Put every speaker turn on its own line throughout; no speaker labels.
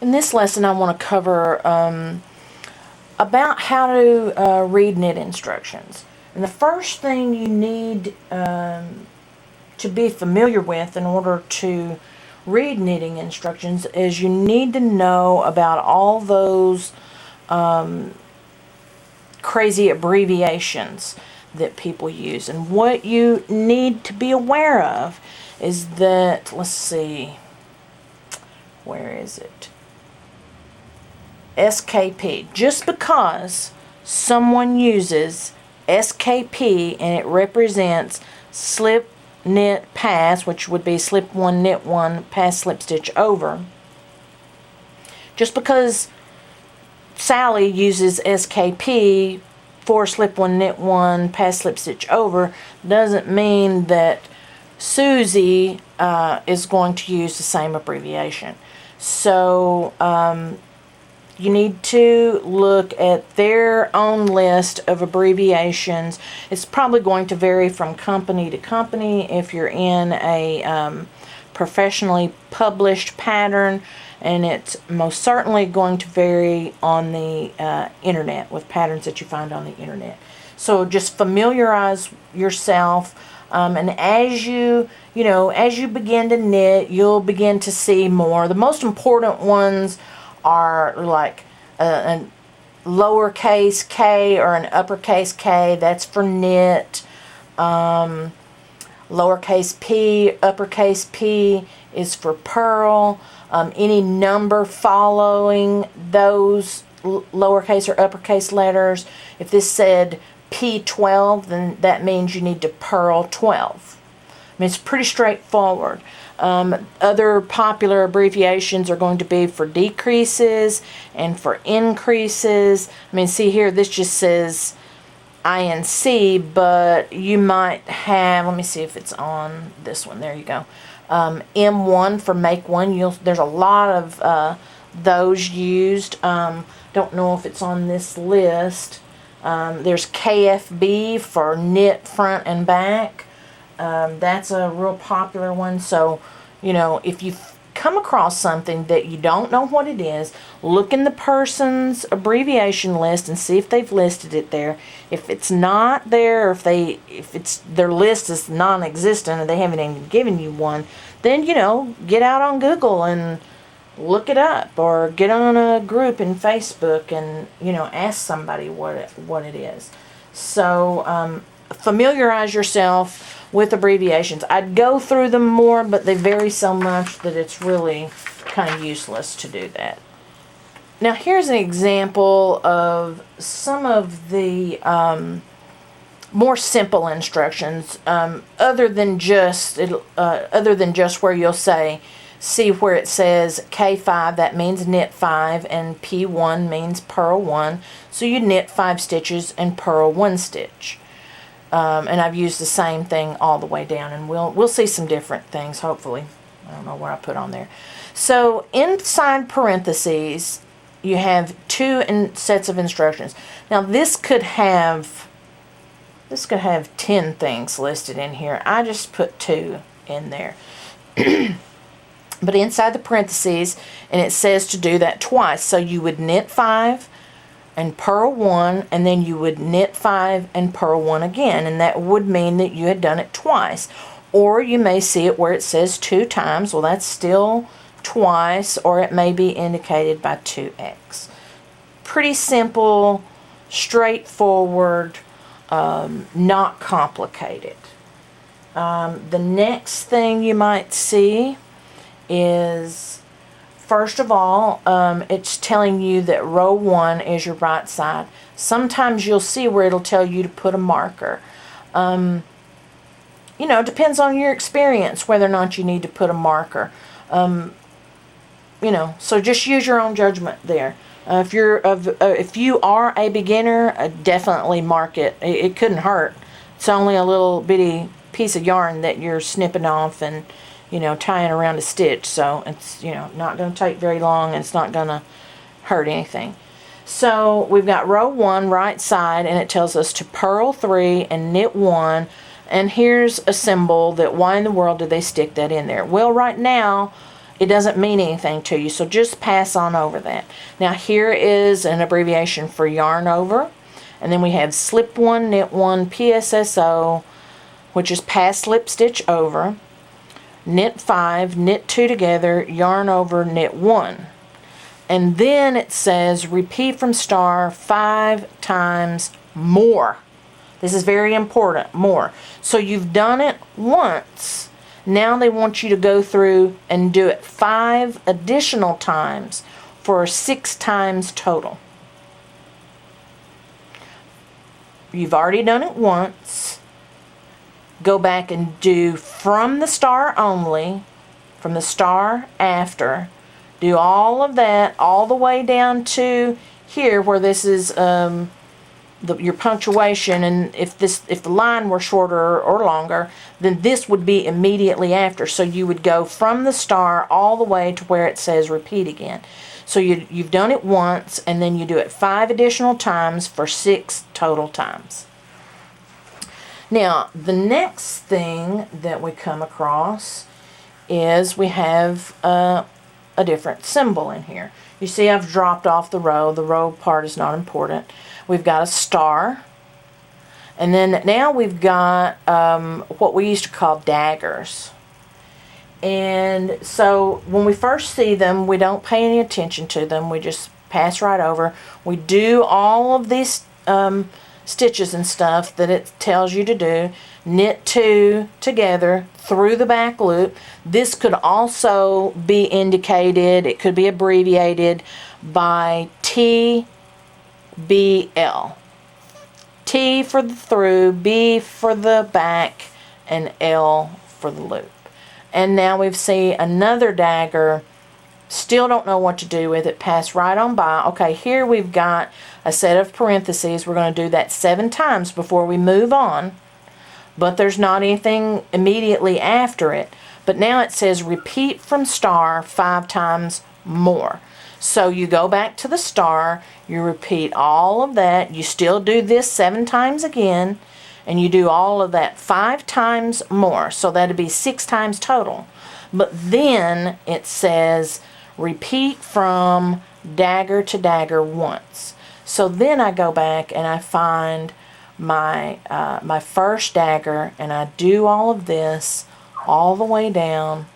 In this lesson, I want to cover about how to read knit instructions. And the first thing you need to be familiar with in order to read knitting instructions is you need to know about all those crazy abbreviations that people use. And what you need to be aware of is that, let's see, where is it? SKP. Just because someone uses SKP and it represents slip, knit, pass, which would be slip one, knit one, pass, slip, stitch over. Just because Sally uses SKP for slip one, knit one, pass, slip, stitch over doesn't mean that Susie is going to use the same abbreviation. So you need to look at their own list of abbreviations. It's probably going to vary from company to company if you're in a professionally published pattern, and it's most certainly going to vary on the internet with patterns that you find on the internet. So just familiarize yourself, and as you begin to knit, you'll begin to see more. The most important ones are like a lowercase k or an uppercase k, that's for knit. Lowercase p, uppercase p is for purl. Any number following those lowercase or uppercase letters, if this said P12, then that means you need to purl 12. I mean, it's pretty straightforward. Other popular abbreviations are going to be for decreases and for increases. I mean, see here, this just says INC, but you might have, let me see if it's on this one. There you go. M1 for make one. There's a lot of those used. Don't know if it's on this list. There's KFB for knit front and back. That's a real popular one. So, if you come across something that you don't know what it is, look in the person's abbreviation list and see if they've listed it there. If it's not there, or if their list is non-existent and they haven't even given you one, then get out on Google and look it up, or get on a group in Facebook and ask somebody what it is. So familiarize yourself with abbreviations. I'd go through them more, but they vary so much that it's really kind of useless to do that. Now here's an example of some of the more simple instructions, other than just where you'll see where it says K5, that means knit 5, and P1 means purl 1. So you knit 5 stitches and purl 1 stitch. And I've used the same thing all the way down, and we'll see some different things, hopefully. I don't know where I put on there. So inside parentheses, you have 2 sets of instructions. Now this could have 10 things listed in here. I just put 2 in there. But inside the parentheses, and it says to do that twice. So you would knit 5 and purl 1, and then you would knit 5 and purl 1 again, and that would mean that you had done it twice. Or you may see it where it says 2 times. Well, that's still twice, or it may be indicated by 2x. Pretty simple, straightforward, not complicated. The next thing you might see is, first of all, it's telling you that row 1 is your right side. Sometimes you'll see where it'll tell you to put a marker. It depends on your experience whether or not you need to put a marker. So just use your own judgment there. If you are a beginner, definitely mark it. It couldn't hurt. It's only a little bitty piece of yarn that you're snipping off and tying around a stitch, so it's not going to take very long, and it's not going to hurt anything. So we've got row 1 right side, and it tells us to purl 3 and knit 1, and here's a symbol that why in the world did they stick that in there? Well, right now it doesn't mean anything to you, so just pass on over that. Now here is an abbreviation for yarn over, and then we have slip 1, knit 1, PSSO, which is pass slip stitch over, knit 5, knit 2 together, yarn over, knit 1. And then it says repeat from star 5 times more. This is very important, more. So you've done it once. Now they want you to go through and do it 5 additional times for 6 times total. You've already done it once. Go back and do from the star only, from the star after. Do all of that all the way down to here where this is your punctuation, and if the line were shorter or longer, then this would be immediately after. So you would go from the star all the way to where it says repeat again. So you've done it once, and then you do it 5 additional times for 6 total times. Now the next thing that we come across is we have a different symbol in here. You see I've dropped off the row. The row part is not important. We've got a star, and then now we've got what we used to call daggers. And so when we first see them, we don't pay any attention to them. We just pass right over. We do all of these stitches and stuff that it tells you to do. Knit 2 together through the back loop. This could also be indicated, it could be abbreviated by TBL. T for the through, B for the back, and L for the loop. And now we see another dagger. Still don't know what to do with it. Pass right on by. Okay, here we've got a set of parentheses. We're going to do that 7 times before we move on. But there's not anything immediately after it. But now it says repeat from star 5 times more. So you go back to the star, you repeat all of that, you still do this 7 times again, and you do all of that 5 times more. So that'd be 6 times total. But then it says repeat from dagger to dagger once. So then I go back and I find my my first dagger, and I do all of this all the way down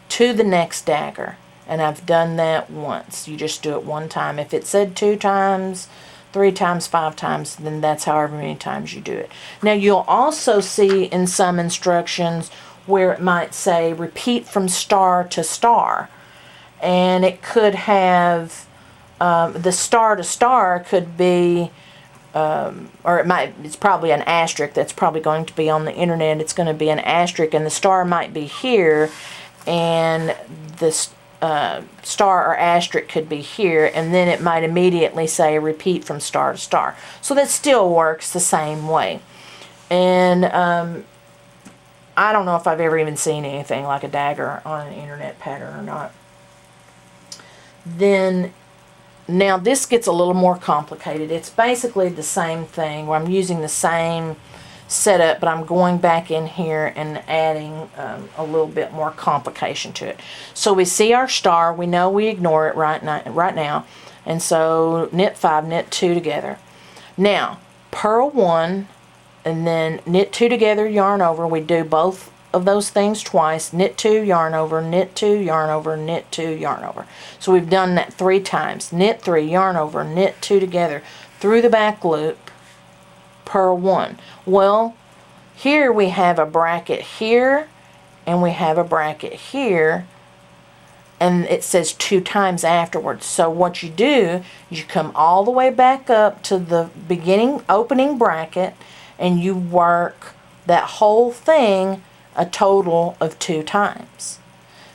to the next dagger. And I've done that once. You just do it 1 time. If it said 2 times, 3 times, 5 times, then that's however many times you do it. Now you'll also see in some instructions where it might say repeat from star to star. And it could have, the star to star could be, or it's probably an asterisk. That's probably going to be on the internet. It's going to be an asterisk, and the star might be here, and this star or asterisk could be here, and then it might immediately say repeat from star to star. So that still works the same way. And I don't know if I've ever even seen anything like a dagger on an internet pattern or not. Then now this gets a little more complicated. It's basically the same thing where I'm using the same setup, but I'm going back in here and adding a little bit more complication to it. So we see our star. We know we ignore it right now. And so knit 5, knit 2 together. Now purl 1 and then knit 2 together, yarn over. We do both of those things twice. Knit 2, yarn over, knit 2, yarn over, knit 2, yarn over. So we've done that 3 times. Knit 3, yarn over, knit 2 together through the back loop, purl 1. Well, here we have a bracket here and we have a bracket here, and it says 2 times afterwards. So what you do is you come all the way back up to the beginning opening bracket and you work that whole thing a total of 2 times.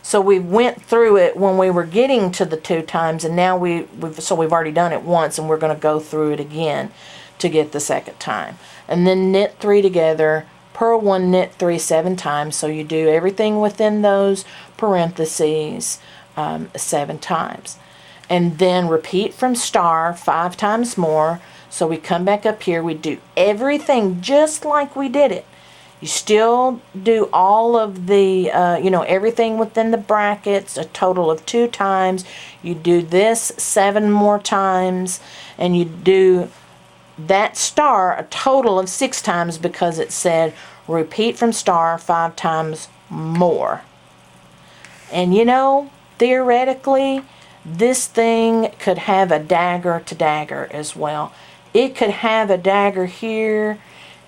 So we went through it when we were getting to the 2 times, and now we've already done it once, and we're going to go through it again to get the second time. And then knit 3 together, purl 1, knit 3 7 times. So you do everything within those parentheses 7 times. And then repeat from star 5 times more. So we come back up here, we do everything just like we did it. You still do all of the, everything within the brackets a total of 2 times. You do this 7 more times, and you do that star a total of 6 times because it said repeat from star 5 times more. And theoretically, this thing could have a dagger to dagger as well. It could have a dagger here,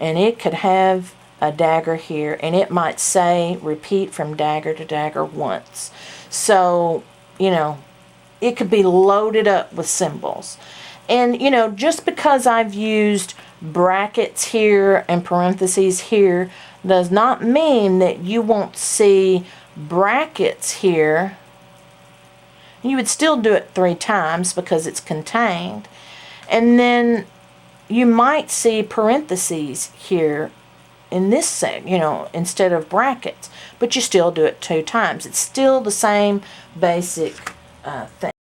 and it could have a dagger here, and it might say repeat from dagger to dagger once. So, it could be loaded up with symbols. And, just because I've used brackets here and parentheses here does not mean that you won't see brackets here. You would still do it 3 times because it's contained. And then you might see parentheses here in this set, instead of brackets. But you still do it 2 times. It's still the same basic thing.